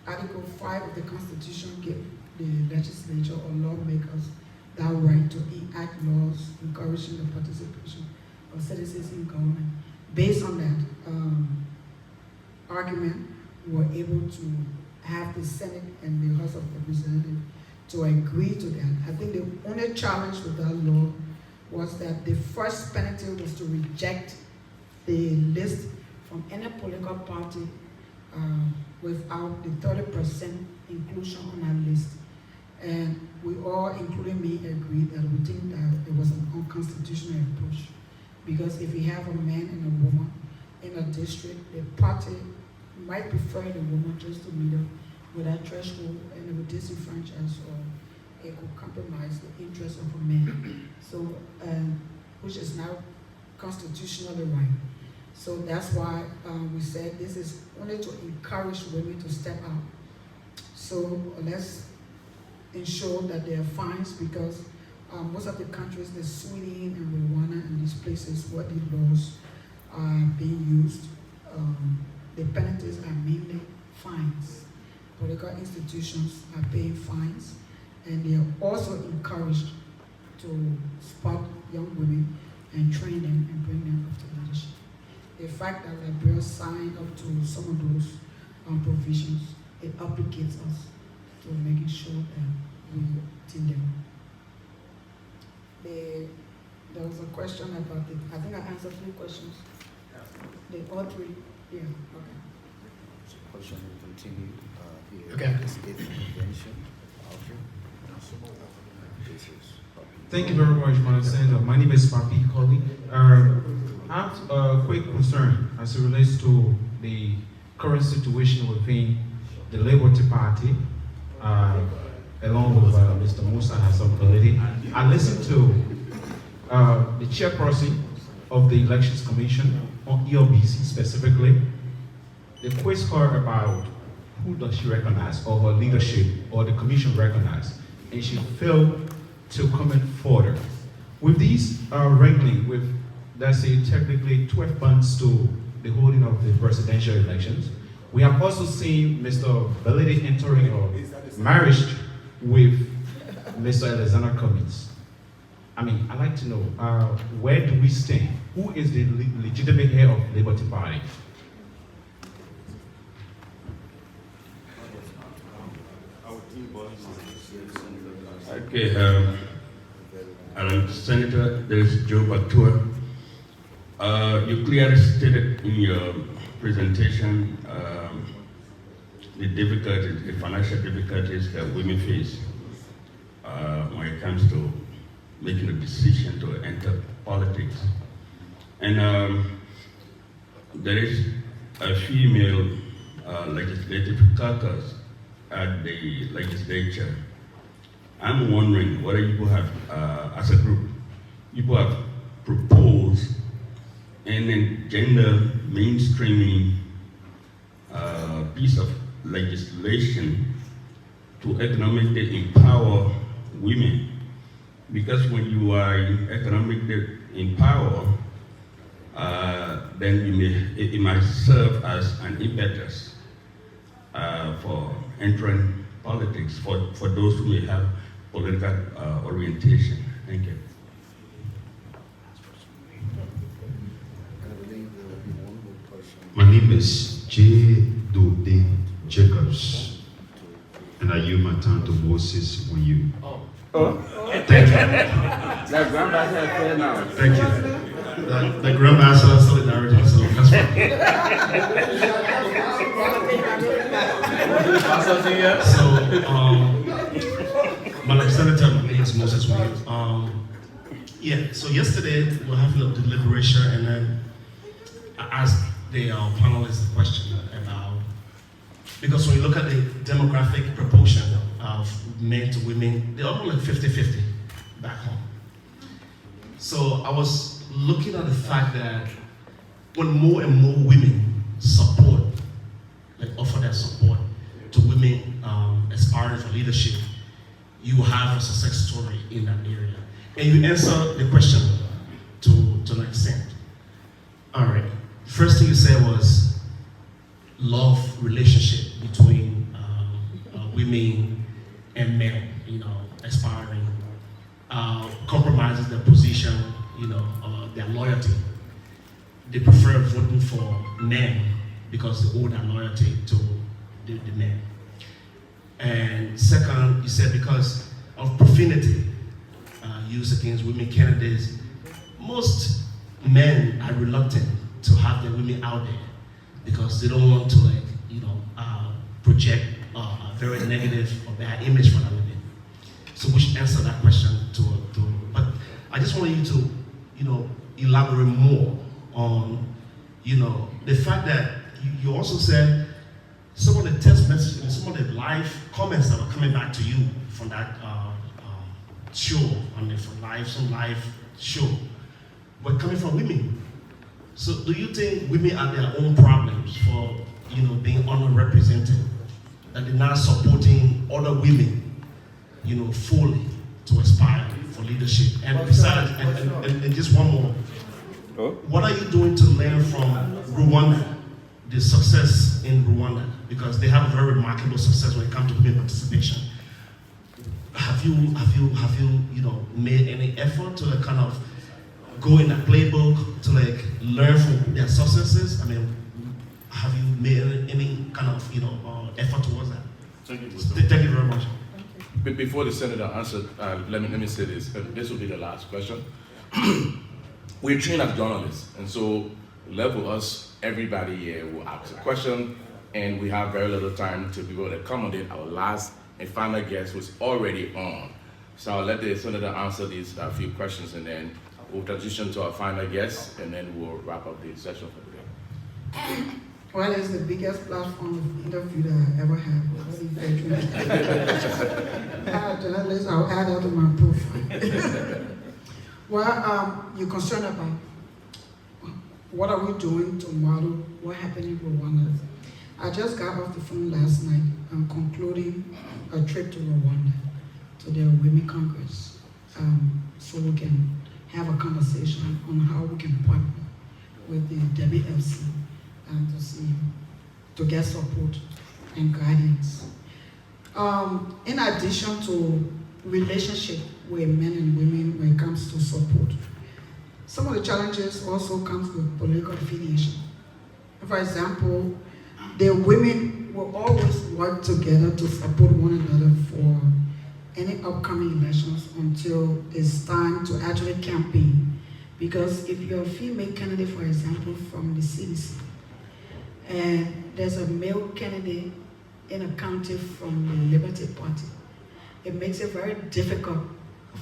Article 5 of the Constitution gives the legislature or lawmakers that right to enact laws encouraging the participation of citizens in government. Based on that argument, we were able to have the Senate and the House of Representatives to agree to that. I think the only challenge with that law was that the first penalty was to reject the list from any political party without the 30% inclusion on our list. And we all, including me, agreed that we think that it was an unconstitutional approach. Because if you have a man and a woman in a district, the party might prefer the woman just to meet up with that threshold, and it would disenfranchise or it could compromise the interests of a man. So, which is now constitutionally right. So that's why we said this is only to encourage women to step out. So let's ensure that there are fines, because most of the countries, the Sweden and Rwanda and these places where the laws are being used, the penalties are mainly fines. Political institutions are paying fines, and they are also encouraged to spot young women and train them and bring them up to leadership. The fact that Liberia signed up to some of those provisions, it obligates us to making sure that we team them. There was a question about it. I think I answered 3 questions. All 3, yeah, okay. So question will continue here. Okay. This is convention. Thank you very much, Madam Senator. My name is Papi Colley. I have a quick concern as it relates to the current situation within the Labour Party, along with Mr. Musa Hassan Balidi. I listened to the chairperson of the Elections Commission on ELBC specifically. The quiz her about who does she recognize, or her leadership, or the commission recognize, and she failed to comment further. With these wrangling with, let's say, technically 12 months to the holding of the presidential elections, we have also seen Mr. Balidi entering a marriage with Mr. Alexander Cummings. I mean, I'd like to know, where do we stand? Who is the legitimate head of the Labour Party? Okay, Senator, there is Joe Batua. You clearly stated in your presentation the difficulties, the financial difficulties that women face when it comes to making a decision to enter politics. And there is a female legislative caucus at the legislature. I'm wondering whether you have, as a group, you have proposed any gender mainstreaming piece of legislation to economically empower women. Because when you are economically empowered, then it might serve as an impetus for entering politics for those who may have political orientation. Thank you. My name is J. Dode Jacobs, and I yield my time to Moses when you. Thank you. That grandmaster fair now. Thank you. The Grandmaster Solidarity, so that's fine. Madam Senator, my name is Moses Williams. Yeah, so yesterday we were having a deliberation, and then I asked the panelists a question about, because when you look at the demographic proportion of men to women, they're almost like 50-50 back home. So I was looking at the fact that when more and more women support, like offer their support to women aspiring for leadership, you have a success story in that area. And you answer the question to an extent. All right, first thing you said was love relationship between women and men, aspiring, compromises their position, their loyalty. They prefer voting for men because they owe their loyalty to the men. And second, you said because of profanity used against women candidates, most men are reluctant to have their women out there because they don't want to project a very negative or bad image for their women. So we should answer that question but I just want you to, elaborate more on, the fact that you also said some of the text messages and some of the live comments that are coming back to you from that show, some live show, were coming from women. So do you think women have their own problems for, being underrepresented? That they're not supporting other women, fully to aspire for leadership? And besides, and just one more, what are you doing to learn from Rwanda, the success in Rwanda? Because they have a very remarkable success when it comes to women participation. Have you made any effort to kind of go in that playbook to learn from their successes? I mean, have you made any kind of effort towards that? Thank you. Thank you very much. Before the senator answers, let me say this. This will be the last question. We're trained as journalists, and so level us, everybody here will ask a question, and we have very little time to be able to accommodate our last and final guest who's already on. So I'll let the senator answer these few questions, and then we'll transition to our final guest, and then we'll wrap up the session for today. Well, it's the biggest platform of interview that I ever had with any veteran. Journalist, I'll add that to my profile. Well, you're concerned about what are we doing to model what happened in Rwanda. I just got off the phone last night. I'm concluding a trip to Rwanda, to their Women Congress, so we can have a conversation on how we can partner with the WFC and to get support and guidance. In addition to relationship with men and women when it comes to support, some of the challenges also comes with political affiliation. For example, the women will always work together to support one another for any upcoming elections until it's time to actually campaign. Because if you're a female candidate, for example, from the CDC, and there's a male candidate in a county from the Liberty Party, it makes it very difficult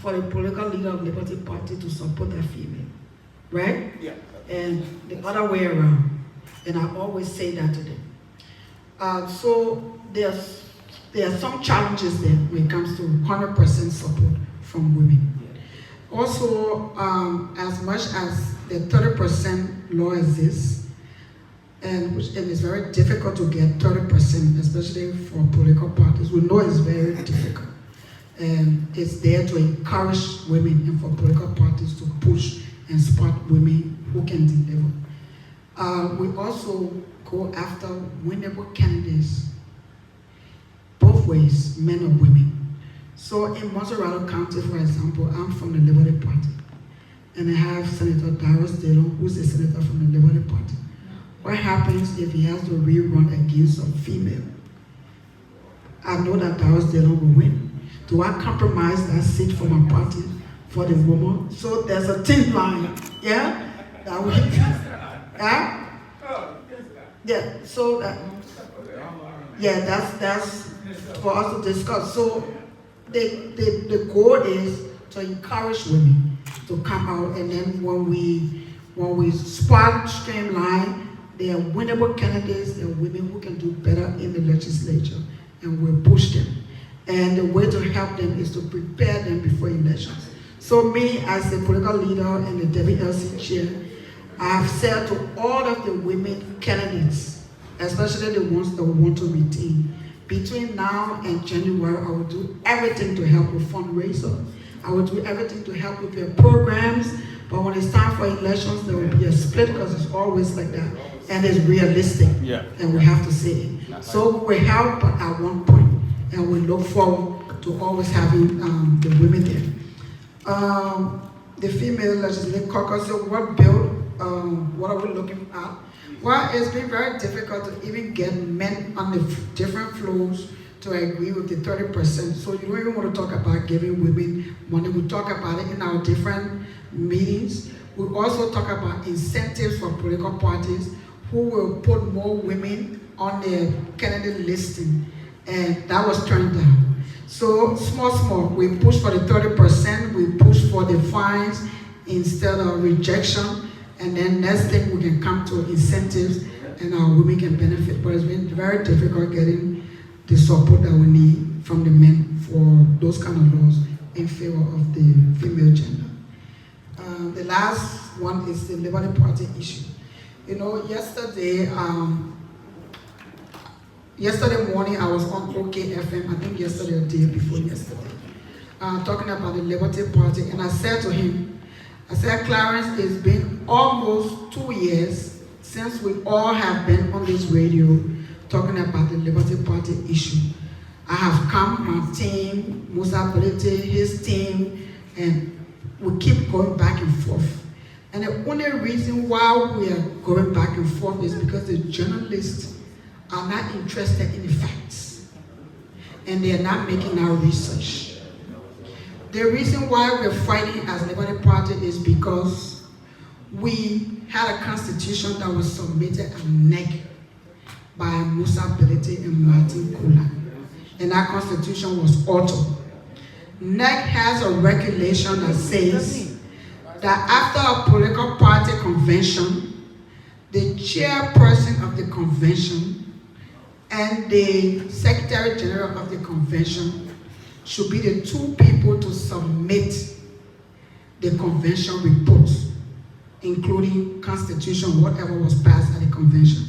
for the political leader of the Liberty Party to support that female, right? Yeah. And the other way around. And I always say that to them. So there are some challenges there when it comes to 100% support from women. Also, as much as the 30% law exists, and it's very difficult to get 30%, especially for political parties. We know it's very difficult. And it's there to encourage women and for political parties to push and support women who can deliver. We also go after winnable candidates, both ways, men or women. So in Monterey County, for example, I'm from the Liberty Party. And I have Senator Darius Dillon, who's a senator from the Liberty Party. What happens if he has to rerun against a female? I know that Darius Dillon will win. Do I compromise that seat for my party for the woman? So there's a thin line, yeah? That we, yeah? Yeah, so that, yeah, that's for us to discuss. So the goal is to encourage women to come out, and then when we spot streamline They are winnable candidates. They are women who can do better in the legislature, and we'll push them. And the way to help them is to prepare them before elections. So me, as a political leader and the WLC chair, I have said to all of the women candidates, especially the ones that we want to retain, between now and January, I will do everything to help with fundraiser. I will do everything to help with their programs. But when it's time for elections, there will be a split because it's always like that. And it's realistic. Yeah. And we have to say it. So we will help, but at one point. And we look forward to always having the women there. The female legislative caucus, so what bill, what are we looking at? Well, it's been very difficult to even get men on the different floors to agree with the 30%. So you don't even want to talk about giving women money. We talk about it in our different meetings. We also talk about incentives for political parties who will put more women on their candidate listing. And that was turned down. So small, we push for the 30%, we push for the fines instead of rejection, and then next thing we can come to incentives and our women can benefit. But it's been very difficult getting the support that we need from the men for those kind of laws in favor of the female gender. The last one is the Liberty Party issue. You know, yesterday morning I was on OKFM, I think yesterday or the day before yesterday, talking about the Liberty Party, and I said to him, I said, Clarence, it's been almost 2 years since we all have been on this radio talking about the Liberty Party issue. I have come, my team, Musa Ability, his team, and we keep going back and forth. And the only reason why we are going back and forth is because the journalists are not interested in the facts. And they are not making our research. The reason why we're fighting as Liberty Party is because we had a constitution that was submitted and negged by Musa Ability and Martin Kula. And that constitution was altered. NEC has a regulation that says that after a political party convention, the chairperson of the convention and the secretary general of the convention should be the two people to submit the convention reports, including constitution, whatever was passed at the convention.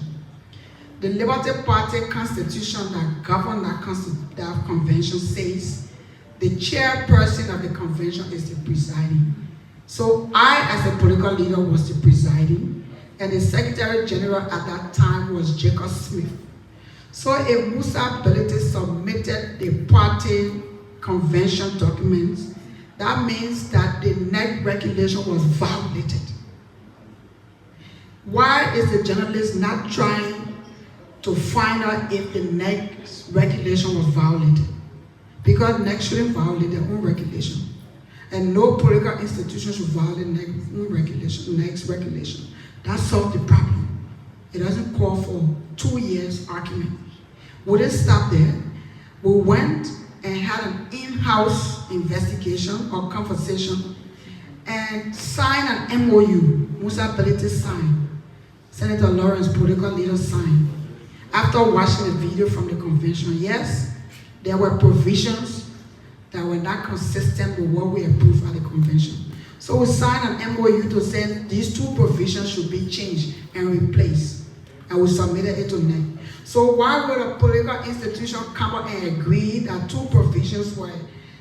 The Liberty Party constitution that governs that convention says the chairperson of the convention is the presiding. So I, as a political leader, was the presiding, and the secretary general at that time was Jacob Smith. So if Musa Ability submitted the party convention documents, that means that the NEC regulation was violated. Why is the journalist not trying to find out if the NEC regulation was violated? Because NEC shouldn't violate their own regulation. And no political institution should violate NEC's regulation. That solved the problem. It doesn't call for 2 years argument. We didn't stop there. We went and had an in-house investigation or conversation and signed an MOU. Musa Ability signed. Senator Lawrence, political leader, signed. After watching the video from the convention, yes, there were provisions that were not consistent with what we approved at the convention. So we signed an MOU to say these two provisions should be changed and replaced. And we submitted it to NEC. So why would a political institution come up and agree that two provisions were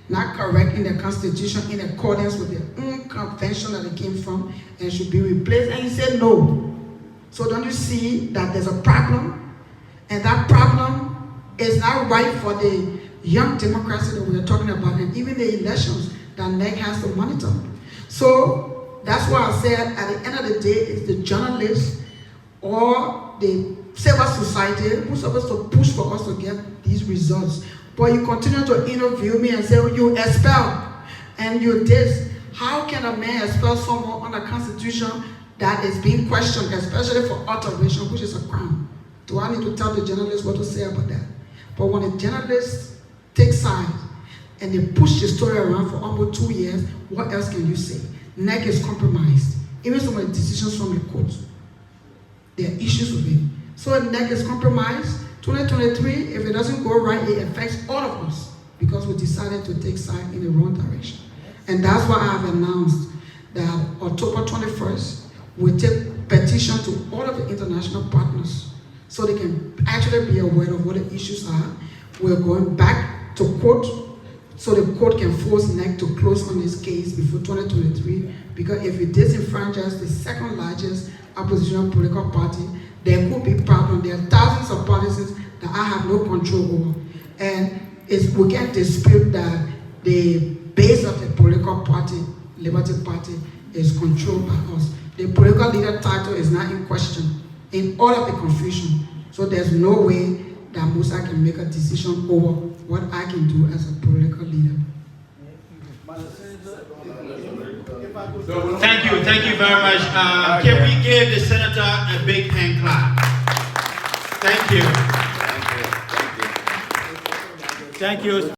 not correct in the Constitution in accordance with their own convention that it came from and should be replaced? And he said no. So don't you see that there's a problem? And that problem is not right for the young democracy that we are talking about, and even the elections that NEC has to monitor. So that's why I said at the end of the day, it's the journalists or the civil society who's supposed to push for us to get these results. But you continue to interview me and say, oh, you expel and you this. How can a man expel someone on a constitution that is being questioned, especially for alteration, which is a crime? Do I need to tell the journalists what to say about that? But when the journalists take sides and they push the story around for almost 2 years, what else can you say? NEC is compromised. Even some of the decisions from the court. There are issues with it. So NEC is compromised. 2023, if it doesn't go right, it affects all of us because we decided to take side in the wrong direction. And that's why I have announced that October 21st, we take petition to all of the international partners so they can actually be aware of what the issues are. We're going back to court so the court can force NEC to close on this case before 2023, because if it disenfranchises the second largest opposition political party, there could be problems. There are thousands of policies that I have no control over. And we can't dispute that the base of the political party, Liberty Party, is controlled by us. The political leader title is not in question in all of the confusion. So there's no way that Musa can make a decision over what I can do as a political leader. Thank you very much. Can we give the senator a big hand clap? Thank you. Thank you.